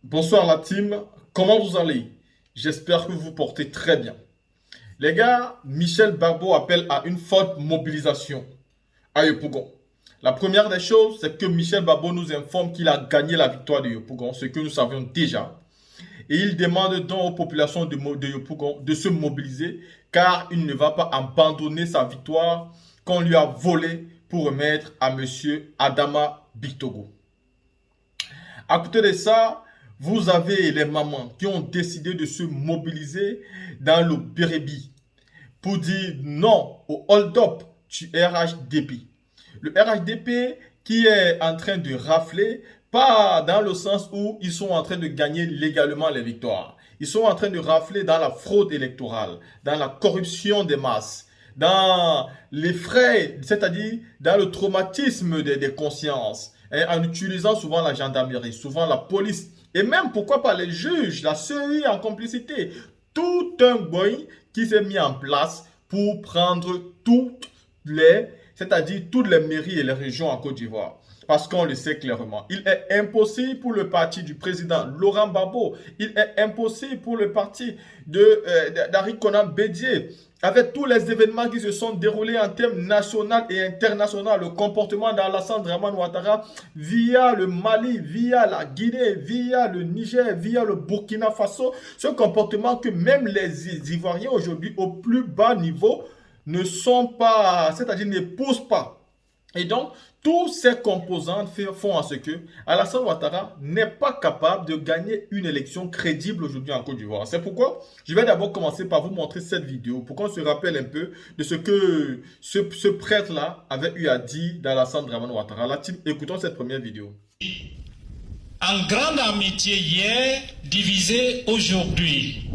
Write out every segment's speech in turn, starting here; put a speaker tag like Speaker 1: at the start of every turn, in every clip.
Speaker 1: Bonsoir la team, comment vous allez? J'espère que vous vous portez très bien. Les gars, Michel Barbeau appelle à une forte mobilisation à Yopougon. La première des choses, c'est que Michel Barbeau nous informe qu'il a gagné la victoire de Yopougon, ce que nous savions déjà. Et il demande donc aux populations de Yopougon de se mobiliser car il ne va pas abandonner sa victoire qu'on lui a volée pour remettre à monsieur Adama Bictogo. À côté de ça, vous avez les mamans qui ont décidé de se mobiliser dans le Bérébi pour dire non au hold-up du RHDP. Le RHDP qui est en train de rafler, pas dans le sens où ils sont en train de gagner légalement les victoires. Ils sont en train de rafler dans la fraude électorale, dans la corruption des masses, dans les frais, c'est-à-dire dans le traumatisme des consciences, hein, en utilisant souvent la gendarmerie, souvent la police, et même pourquoi pas les juges, la CEI en complicité. Tout un boy qui s'est mis en place pour prendre c'est-à-dire toutes les mairies et les régions en Côte d'Ivoire. Parce qu'on le sait clairement, il est impossible pour le parti du président Laurent Gbagbo, il est impossible pour le parti d'Henri Konan Bédié, avec tous les événements qui se sont déroulés en termes national et international, le comportement d'Alassane Draman Ouattara via le Mali, via la Guinée, via le Niger, via le Burkina Faso, ce comportement que même les Ivoiriens aujourd'hui au plus bas niveau ne sont pas, c'est-à-dire ne poussent pas. Et donc, tous ces composantes font en ce que Alassane Ouattara n'est pas capable de gagner une élection crédible aujourd'hui en Côte d'Ivoire. C'est pourquoi je vais d'abord commencer par vous montrer cette vidéo pour qu'on se rappelle un peu de ce que ce prêtre-là avait eu à dire d'Alassane Draman Ouattara. La team, écoutons cette première vidéo.
Speaker 2: En grande amitié hier, divisée aujourd'hui.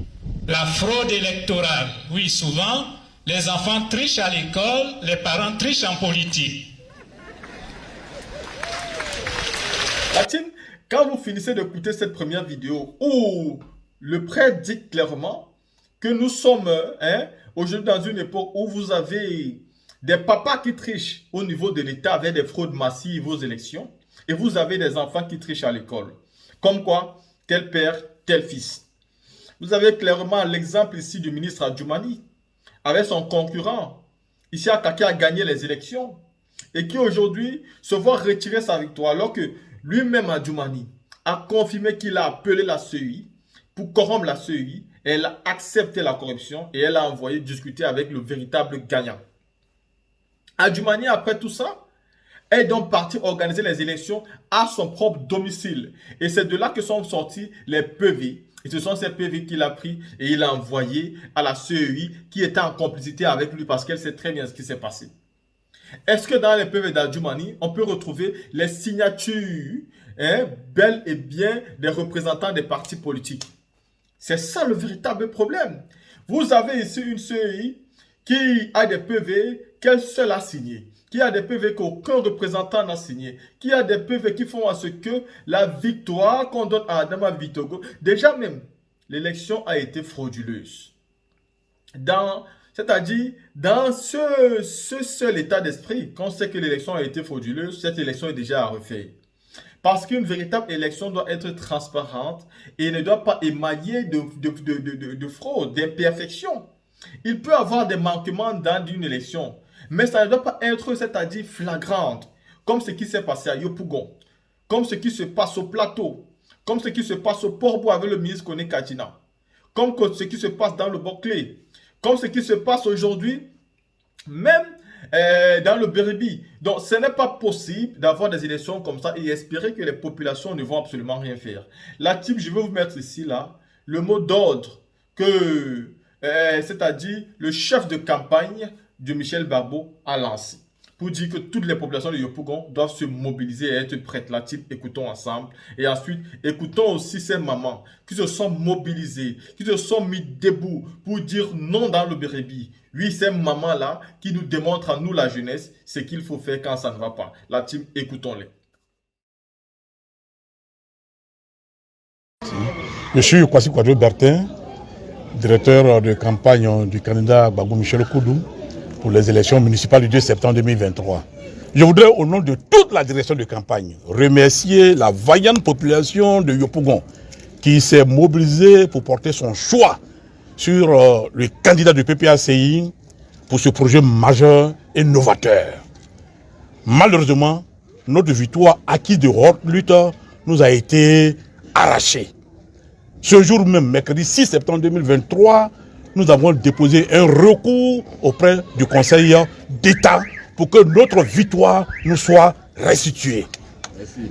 Speaker 2: La fraude électorale. Oui, souvent, les enfants trichent à l'école, les parents trichent en politique.
Speaker 1: La team, quand vous finissez d'écouter cette première vidéo où le prêtre dit clairement que nous sommes aujourd'hui dans une époque où vous avez des papas qui trichent au niveau de l'État avec des fraudes massives aux élections et vous avez des enfants qui trichent à l'école. Comme quoi, tel père, tel fils. Vous avez clairement l'exemple ici du ministre Adjoumani avec son concurrent, ici qui a gagné les élections et qui aujourd'hui se voit retirer sa victoire alors que lui-même Adjoumani a confirmé qu'il a appelé la CEI pour corrompre la CEI et elle a accepté la corruption et elle a envoyé discuter avec le véritable gagnant. Adjoumani, après tout ça, est donc parti organiser les élections à son propre domicile. Et c'est de là que sont sortis les PV. Et ce sont ces PV qu'il a pris et il a envoyé à la CEI qui était en complicité avec lui parce qu'elle sait très bien ce qui s'est passé. Est-ce que dans les PV d'Adjoumani, on peut retrouver les signatures bel et bien des représentants des partis politiques? C'est ça le véritable problème. Vous avez ici une CEI qui a des PV qu'elle seule a signé, qui a des PV qu'aucun représentant n'a signé, qui a des PV qui font à ce que la victoire qu'on donne à Adama Bictogo, déjà même, l'élection a été frauduleuse. C'est-à-dire, dans ce seul état d'esprit, quand on sait que l'élection a été frauduleuse, cette élection est déjà à refaire. Parce qu'une véritable élection doit être transparente et ne doit pas émailler de fraude, d'imperfection. Il peut y avoir des manquements dans une élection, mais ça ne doit pas être, c'est-à-dire flagrante, comme ce qui s'est passé à Yopougon, comme ce qui se passe au plateau, comme ce qui se passe au Port-Bou avec le ministre Koné Kadjina, comme ce qui se passe dans le Boclé, comme ce qui se passe aujourd'hui, même dans le Bérébi. Donc, ce n'est pas possible d'avoir des élections comme ça et espérer que les populations ne vont absolument rien faire. La type, je vais vous mettre ici, là, le mot d'ordre que, c'est-à-dire le chef de campagne de Michel Barbeau a lancé pour dire que toutes les populations de Yopougon doivent se mobiliser et être prêtes. La type, écoutons ensemble. Et ensuite, écoutons aussi ces mamans qui se sont mobilisées, qui se sont mis debout pour dire non dans le Bérébi. Oui, ces mamans-là qui nous démontrent à nous, la jeunesse, ce qu'il faut faire quand ça ne va pas. La team, écoutons-les.
Speaker 3: Je suis Kwasi Kwadwo Bertin, directeur de campagne du candidat Gbagbo Michel Koudou pour les élections municipales du 2 septembre 2023. Je voudrais, au nom de toute la direction de campagne, remercier la vaillante population de Yopougon qui s'est mobilisé pour porter son choix sur le candidat du PPACI pour ce projet majeur et novateur. Malheureusement, notre victoire acquise de haute lutte nous a été arrachée. Ce jour même, mercredi 6 septembre 2023, nous avons déposé un recours auprès du Conseil d'État pour que notre victoire nous soit restituée.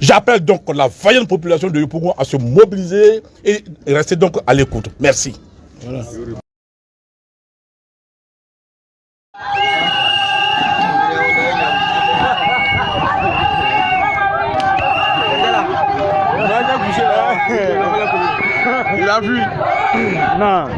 Speaker 3: J'appelle donc la vaillante population de Yopougon à se mobiliser et rester donc à l'écoute. Merci. Voilà.
Speaker 4: Il a vu. Non.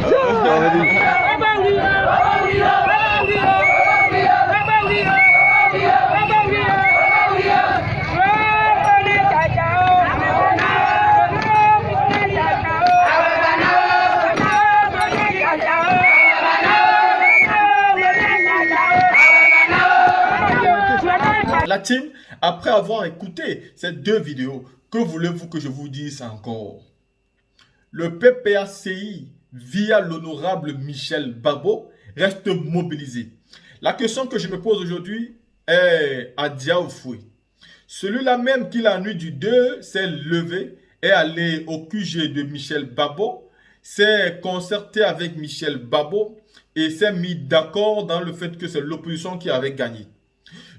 Speaker 1: La team, après avoir écouté ces deux vidéos, que voulez-vous que je vous dise encore? Le PPACI, via l'honorable Michel Babo, reste mobilisé. La question que je me pose aujourd'hui est à Diaoufoué. Celui-là même qui la nuit du 2 s'est levé, est allé au QG de Michel Babo, s'est concerté avec Michel Babo et s'est mis d'accord dans le fait que c'est l'opposition qui avait gagné.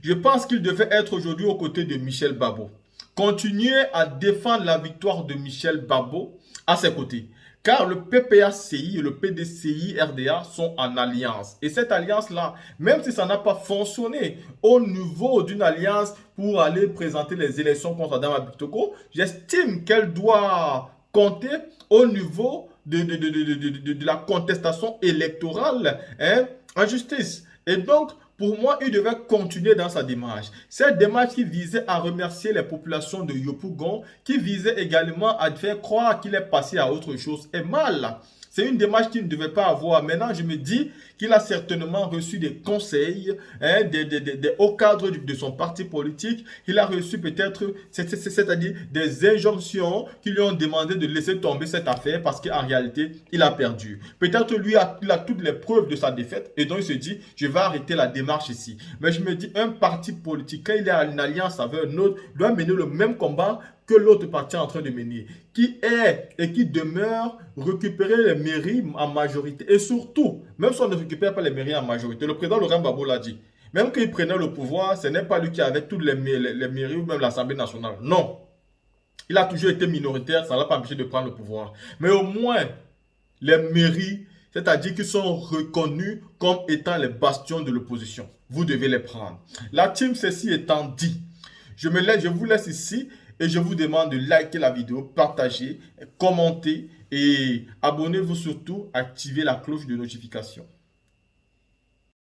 Speaker 1: Je pense qu'il devait être aujourd'hui aux côtés de Michel Babo. Continuer à défendre la victoire de Michel Babo à ses côtés. Car le PPACI et le PDCI RDA sont en alliance. Et cette alliance-là, même si ça n'a pas fonctionné au niveau d'une alliance pour aller présenter les élections contre Adama Bitoko, j'estime qu'elle doit compter au niveau de la contestation électorale en justice. Et donc, pour moi, il devait continuer dans sa démarche. Cette démarche qui visait à remercier les populations de Yopougon, qui visait également à faire croire qu'il est passé à autre chose, est mal. C'est une démarche qu'il ne devait pas avoir. Maintenant, je me dis qu'il a certainement reçu des conseils des hauts cadres de son parti politique. Il a reçu peut-être, c'est-à-dire des injonctions qui lui ont demandé de laisser tomber cette affaire parce qu'en réalité, il a perdu. Peut-être lui, il a toutes les preuves de sa défaite et donc il se dit, je vais arrêter la démarche ici. Mais je me dis, un parti politique, quand il est en alliance avec un autre, doit mener le même combat que l'autre parti est en train de mener, qui est et qui demeure récupérer les mairies en majorité. Et surtout, même si on ne récupère pas les mairies en majorité, le président Laurent Gbagbo l'a dit, même qu'il prenait le pouvoir, ce n'est pas lui qui avait toutes les mairies ou même l'Assemblée nationale. Non. Il a toujours été minoritaire, ça ne l'a pas empêché de prendre le pouvoir. Mais au moins, les mairies, c'est-à-dire qu'ils sont reconnus comme étant les bastions de l'opposition. Vous devez les prendre. La team, ceci étant dit, je vous laisse ici. Et je vous demande de liker la vidéo, partager, commenter et abonnez-vous surtout, activez la cloche de notification.